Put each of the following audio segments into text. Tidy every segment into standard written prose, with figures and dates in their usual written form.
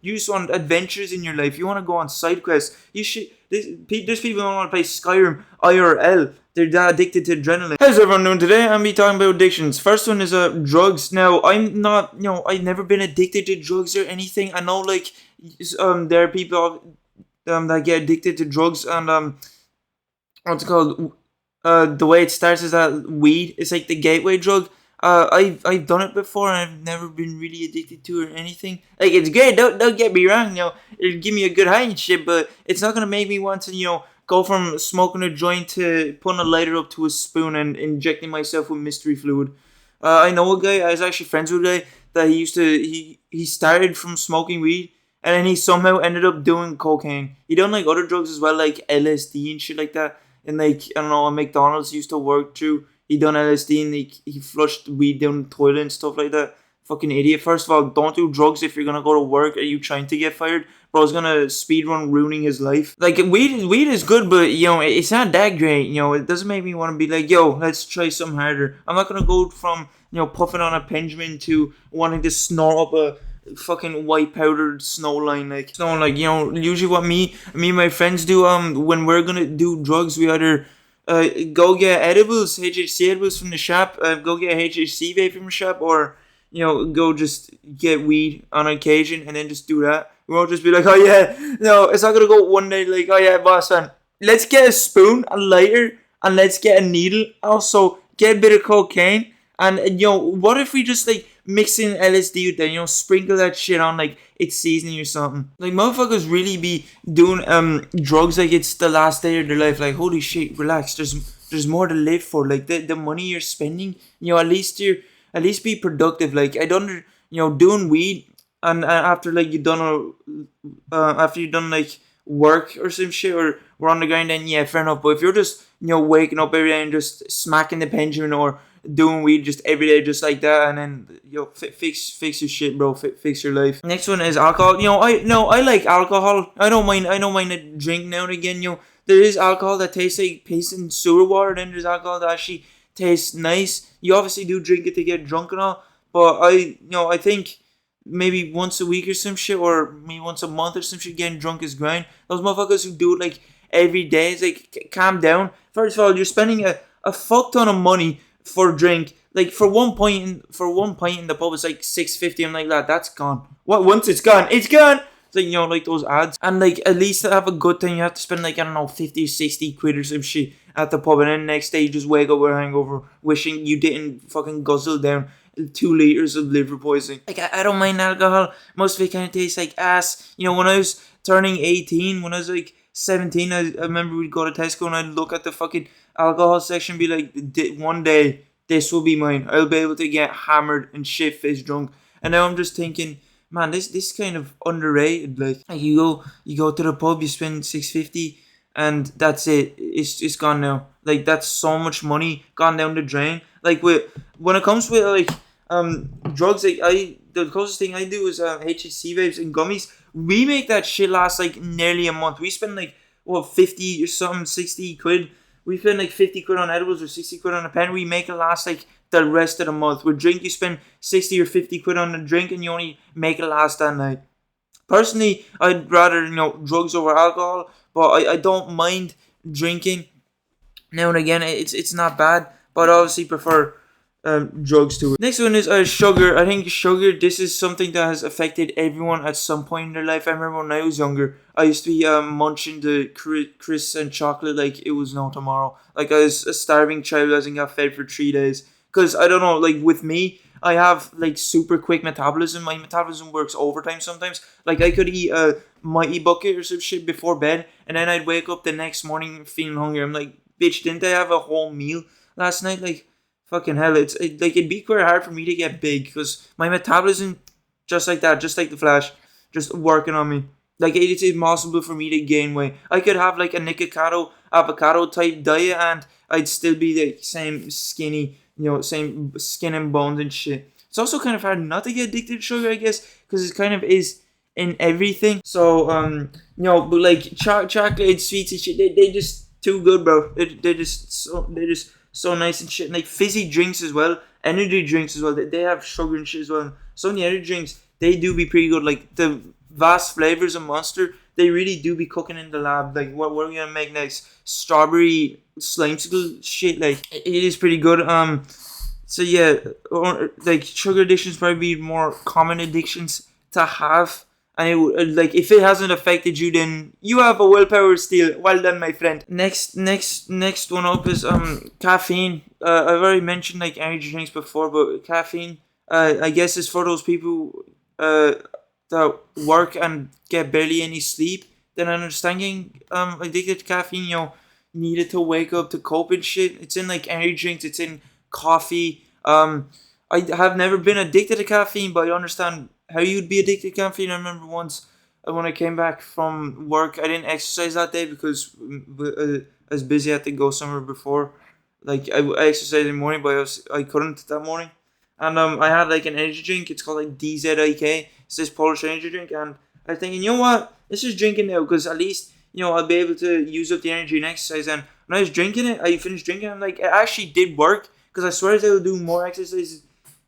You just want adventures in your life. You want to go on side quests. You should. There's people who want to play Skyrim IRL. They're that addicted to adrenaline. How's everyone doing today? I'm be talking about addictions. First one is drugs. Now I'm not, I've never been addicted to drugs or anything. I know like there are people that get addicted to drugs, and what's it called? The way it starts is that weed is like the gateway drug. I've done it before, and I've never been really addicted to it or anything. Like, it's great. Don't get me wrong. It'll give me a good high and shit, but it's not gonna make me want to go from smoking a joint to putting a lighter up to a spoon and injecting myself with mystery fluid. I know a guy. I was actually friends with a guy that he started from smoking weed, and then he somehow ended up doing cocaine. He done like other drugs as well, like LSD and shit like that. And like, I don't know, a McDonald's used to work through. He done LSD and he flushed weed down the toilet and stuff like that. Fucking idiot. First of all, don't do drugs if you're gonna go to work. Are you trying to get fired? Bro's gonna speedrun ruining his life. Like, weed is good, but it's not that great. It doesn't make me want to be like, yo, let's try something harder. I'm not gonna go from puffing on a Benjamin to wanting to snort up a fucking white powdered snow line. Usually what me and my friends do when we're gonna do drugs, we either go get edibles, HHC edibles from the shop, go get a HHC vape from the shop, or go just get weed on occasion and then just do that. We won't just be like, oh yeah, no, it's not gonna go one day like, oh yeah, boss man, let's get a spoon, a lighter, and let's get a needle. Also, get a bit of cocaine, and what if we just like mix in LSD with that, sprinkle that shit on like it's seasoning or something. Like, motherfuckers really be doing drugs like it's the last day of their life. Like, holy shit, relax. There's more to live for. Like, the money you're spending, at least be productive. Like, I don't, doing weed and after like after you done like work or some shit, or we're on the grind, then yeah, fair enough. But if you're just waking up every day and just smacking the pendulum, or doing weed just every day just like that, and then fix your shit, bro. Fix your life. Next one is alcohol. I like alcohol. I don't mind a drink now and again. There is alcohol that tastes like piss and sewer water, then there's alcohol that actually tastes nice. You obviously do drink it to get drunk and all, but I think maybe once a week or some shit, or maybe once a month or some shit, getting drunk is grind. Those motherfuckers who do it like every day, it's like, calm down. First of all, you're spending a fuck ton of money for a drink. Like, for one pint in the pub, it's like $6.50. I'm like, lad, that's gone. What? Once it's gone, it's gone. It's like, like those ads. And like, at least to have a good time, you have to spend like, I don't know, 50 or 60 quid or some shit at the pub, and then the next day you just wake up with a hangover, wishing you didn't fucking guzzle down 2 liters of liver poisoning. Like, I don't mind alcohol. Most of it kind of tastes like ass. When I was turning 18, when I was like 17, I remember we'd go to Tesco and I'd look at the fucking alcohol section and be like, one day this will be mine. I'll be able to get hammered and shit-faced drunk. And now I'm just thinking, man, this is kind of underrated. Like, you go to the pub, you spend $6.50, and that's it. It's gone now. Like, that's so much money gone down the drain. Like, when it comes with like drugs, like the closest thing I do is HHC vapes and gummies. We make that shit last like nearly a month. We spend like 50 or something, 60 quid. We spend like 50 quid on edibles or 60 quid on a pen. We make it last like the rest of the month. With drink, you spend 60 or 50 quid on a drink, and you only make it last that night. Personally, I'd rather drugs over alcohol, but I don't mind drinking now and again. It's not bad, but I obviously prefer drugs to it. Next one is sugar. I think sugar, this is something that has affected everyone at some point in their life. I remember when I was younger, I used to be munching the crisps and chocolate like it was no tomorrow. Like, I was a starving child, I wasn't got fed for 3 days. Because, I don't know, like, with me, I have like super quick metabolism. My metabolism works overtime sometimes. Like, I could eat a Mighty Bucket or some shit before bed, and then I'd wake up the next morning feeling hungry. I'm like, bitch, didn't I have a whole meal last night? Like, fucking hell, it'd be quite hard for me to get big, because my metabolism, just like that, just like the Flash, just working on me. Like, it's impossible for me to gain weight. I could have like a Nikocado avocado type diet, and I'd still be the same skinny, same skin and bones and shit. It's also kind of hard not to get addicted to sugar, I guess, because it kind of is in everything. So, but like chocolate and sweets and shit, they just too good, bro. They're just so nice and shit. And like fizzy drinks as well, energy drinks as well. They have sugar and shit as well. Some of the energy drinks, they do be pretty good. Like the vast flavors of Monster. They really do be cooking in the lab. Like, what are we gonna make next? Strawberry slimesicle shit. Like, it is pretty good. So yeah, like sugar addictions probably be more common addictions to have. And like if it hasn't affected you, then you have a willpower still. Well done, my friend. Next one up is caffeine. I've already mentioned like energy drinks before, but caffeine, I guess, is for those people that work and get barely any sleep. Then I'm understanding addicted to caffeine. Needed to wake up to cope and shit. It's in like energy drinks. It's in coffee. I have never been addicted to caffeine, but I understand how you'd be addicted to caffeine. I remember once when I came back from work, I didn't exercise that day because I was busy. I had to go somewhere before. Like I exercised in the morning, but I couldn't that morning. And I had like an energy drink. It's called like DZIK. It's this Polish energy drink, and I was thinking, you know what? Let's just drink it now, because at least I'll be able to use up the energy and exercise. And when I was drinking it, I finished drinking. I'm like, it actually did work, because I swear I was able to do more exercises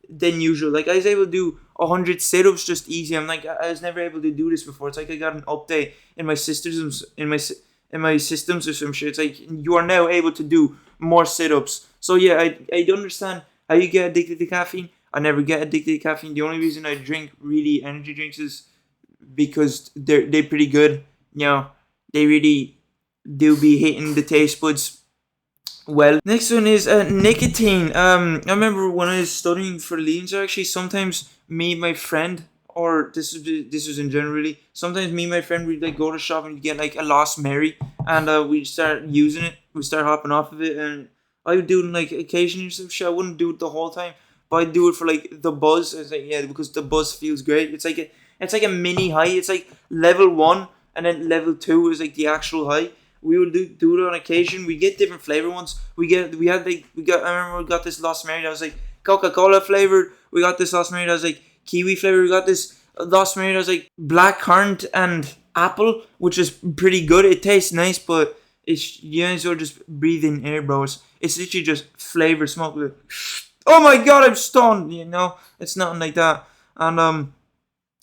than usual. Like I was able to do 100 sit-ups just easy. I'm like, I was never able to do this before. It's like I got an update in my systems or some shit. It's like you are now able to do more sit-ups. So yeah, I don't understand how you get addicted to caffeine. I never get addicted to caffeine. The only reason I drink really energy drinks is because they're pretty good. They really do be hitting the taste buds well. Next one is nicotine. I remember when I was studying for leans, actually, sometimes me and my friend, or this was in general really, sometimes me and my friend would like go to shop and get like a Lost Mary, and we'd start using it. We'd start hopping off of it, and I would do it like occasionally or some shit. I wouldn't do it the whole time, but I'd do it for like the buzz. It's like, yeah, because the buzz feels great. It's like a mini high. It's like level 1, and then level 2 is like the actual high. We would do it on occasion. We get different flavor ones. I remember we got this Lost Mary that was like Coca-Cola flavored. We got this Lost Mary that was like kiwi flavored. We got this Lost Mary that was like black currant and apple, which is pretty good. It tastes nice, but it's sort of just breathing air, bro. It's literally just flavor smoke. Oh my god, I'm stoned. It's nothing like that. And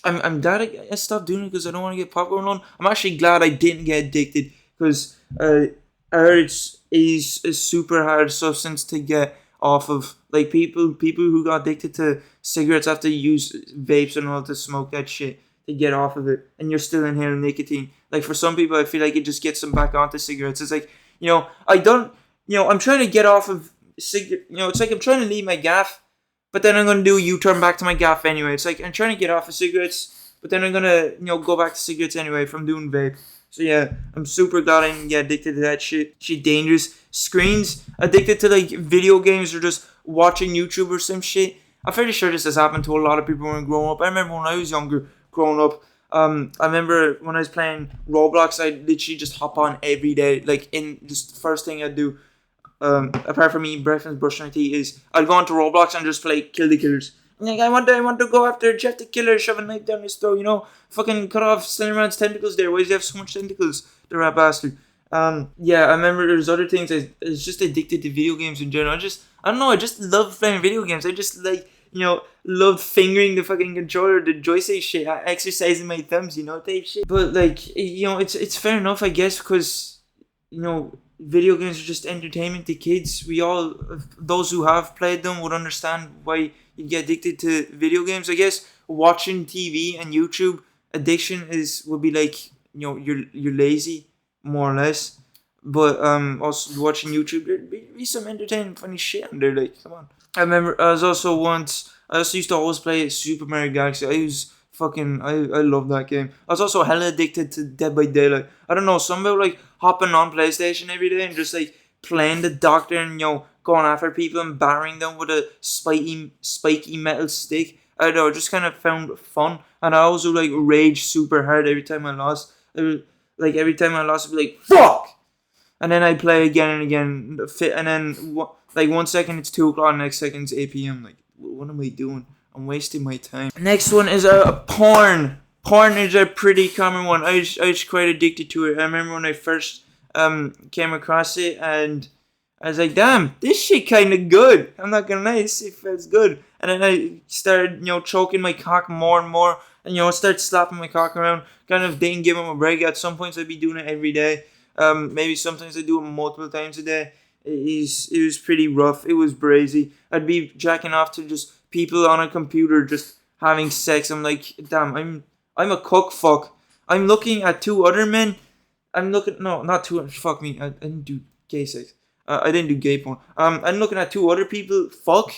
I'm glad I stopped doing it, because I don't want to get popcorn on. I'm actually glad I didn't get addicted, because I heard it's a super hard substance to get off of. Like people who got addicted to cigarettes have to use vapes and all to smoke that shit to get off of it, and you're still inhaling nicotine. Like for some people, I feel like it just gets them back onto cigarettes. It's like I'm trying to get off of it's like I'm trying to leave my gaff, but then I'm gonna do a U-turn back to my gaff anyway. It's like I'm trying to get off of cigarettes, but then I'm gonna go back to cigarettes anyway from doing vape. So yeah, I'm super glad I didn't get addicted to that shit. Shit dangerous. Screens, addicted to like video games or just watching YouTube or some shit. I'm fairly sure this has happened to a lot of people when growing up. I remember when I was younger, growing up. I remember when I was playing Roblox, I'd literally just hop on every day. Like just the first thing I'd do, apart from eating breakfast, brushing my teeth, is I'd go onto Roblox and just play Kill the Killers. Like I want to go after Jeff the Killer, shove a knife down his throat, fucking cut off Slenderman's tentacles there. Why does he have so much tentacles, the rat bastard? Yeah, I remember there's other things. I was just addicted to video games in general. I don't know, I just love playing video games. I just like, love fingering the fucking controller, the joystick shit, exercising my thumbs, type shit. But like, it's fair enough, I guess, because, video games are just entertainment to kids. Those who have played them would understand why you get addicted to video games. I guess watching TV and YouTube addiction would be like, you're lazy, more or less. But also watching YouTube, there'd be some entertaining, funny shit on there. Like, come on. I remember I also used to always play Super Mario Galaxy. I love that game. I was also hella addicted to Dead by Daylight. I don't know, something about like hopping on PlayStation every day and just like playing the doctor and going after people and battering them with a spiky metal stick. I don't know, I just kind of found fun. And I also like rage super hard every time I lost. Every time I lost, I'd be like, fuck! And then I'd play again and again. And then 1 second it's 2 o'clock, next second it's 8 p.m. Like, what am I doing? I'm wasting my time. Next one is porn. Porn is a pretty common one. I was quite addicted to it. I remember when I first came across it, and I was like, damn, this shit kind of good. I'm not gonna lie, this shit feels good. And then I started, choking my cock more and more. and start slapping my cock around. Kind of didn't give him a break. At some points I'd be doing it every day. Maybe sometimes I do it multiple times a day. It was pretty rough. It was brazy. I'd be jacking off to just people on a computer just having sex. I'm like, damn, I'm a cock fuck. I'm looking at two other men. No, not two. Fuck me. I didn't do gay sex. I didn't do gay porn. I'm looking at two other people. Fuck.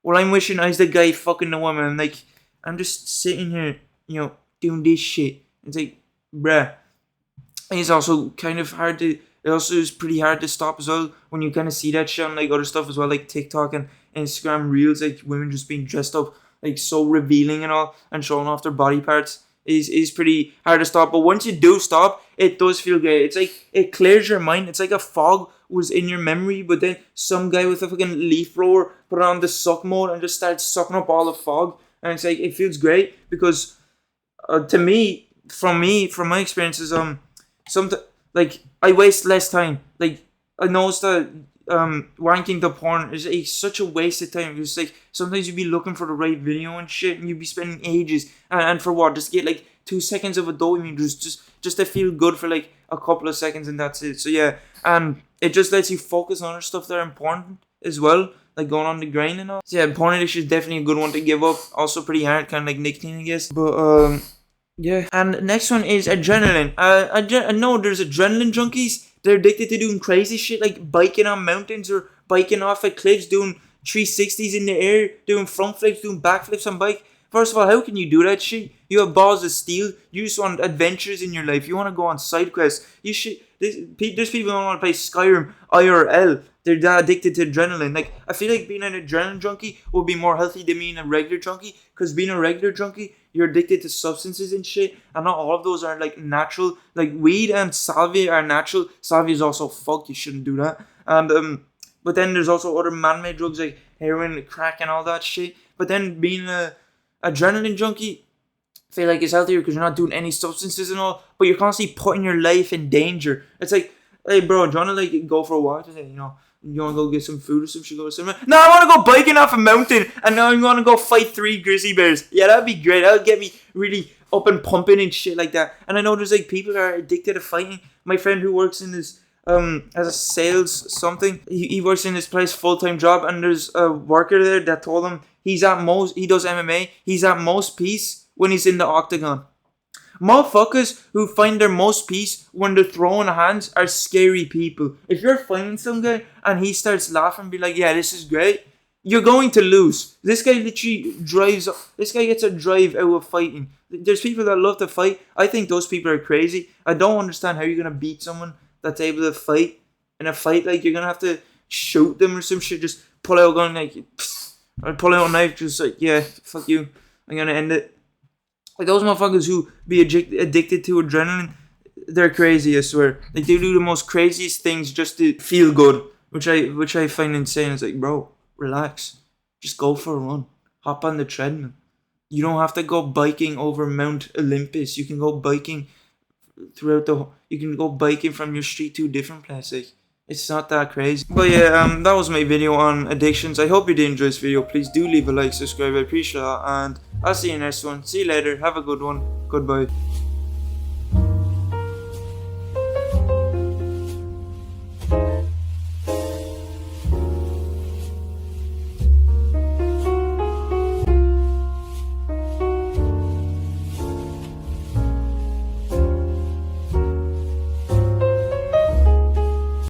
Well, I'm wishing I was the guy fucking the woman. I'm like, I'm just sitting here, doing this shit. It's like, bruh. It's also kind of hard to. It also is pretty hard to stop as well when you kind of see that shit on like other stuff as well, like TikTok and Instagram Reels, like women just being dressed up like so revealing and all and showing off their body parts is pretty hard to stop. But once you do stop, it does feel great. It's like it clears your mind. It's like a fog was in your memory, but then some guy with a fucking leaf blower put on the suck mode and just started sucking up all the fog, and it's like it feels great because from my experiences, like I waste less time. Like I noticed that wanking the porn is such a waste of time. It's like sometimes you'd be looking for the right video and shit, and you'd be spending ages, and for what? Just get like 2 seconds of a dopamine just to feel good for like a couple of seconds, and that's it. So yeah, and it just lets you focus on other stuff that are important as well, like going on the grind and all. So yeah, porn addiction is definitely a good one to give up. Also pretty hard, kind of like nicotine, I guess. But yeah. And next one is adrenaline. I know there's adrenaline junkies. They're addicted to doing crazy shit like biking on mountains or biking off at cliffs, doing 360s in the air, doing front flips, doing backflips on bike. First of all, how can you do that shit? You have balls of steel. You just want adventures in your life. You want to go on side quests. You should. There's people who want to play Skyrim IRL. They're that addicted to adrenaline. Like I feel like being an adrenaline junkie would be more healthy than being a regular junkie. Because being a regular junkie, you're addicted to substances and shit, and not all of those are like natural. Like weed and salvia are natural. Salvia is also fuck. You shouldn't do that. And but then there's also other man-made drugs like heroin, crack, and all that shit. But then being a adrenaline junkie, I feel like it's healthier because you're not doing any substances and all, but you're constantly putting your life in danger. It's like, hey bro, do you wanna like go for a walk today? You wanna go get some food or some shit? Go somewhere? No, I wanna go biking off a mountain, and now I'm gonna go fight 3 grizzly bears. Yeah, that'd be great. That'll get me really up and pumping and shit like that. And I know there's like people that are addicted to fighting. My friend who works in this as a sales something, he works in this place full-time job, and there's a worker there that told him he does MMA, he's at most peace when he's in the octagon. Motherfuckers who find their most peace when they're throwing hands are scary people. If you're fighting some guy and he starts laughing and be like, yeah, this is great, you're going to lose. This guy literally gets a drive out of fighting. There's people that love to fight. I think those people are crazy. I don't understand how you're going to beat someone that's able to fight in a fight. Like, you're going to have to shoot them or some shit. Just pull out a gun, like, or pull out a knife, just like, yeah, fuck you, I'm going to end it. Like, those motherfuckers who be addicted to adrenaline, they're crazy, I swear. Like, they do the most craziest things just to feel good, which I find insane. It's like, bro, relax. Just go for a run. Hop on the treadmill. You don't have to go biking over Mount Olympus. You can go biking you can go biking from your street to a different place. Like, it's not that crazy. But yeah, that was my video on addictions. I hope you did enjoy this video. Please do leave a like, subscribe. I appreciate that. And I'll see you next one. See you later. Have a good one. Goodbye.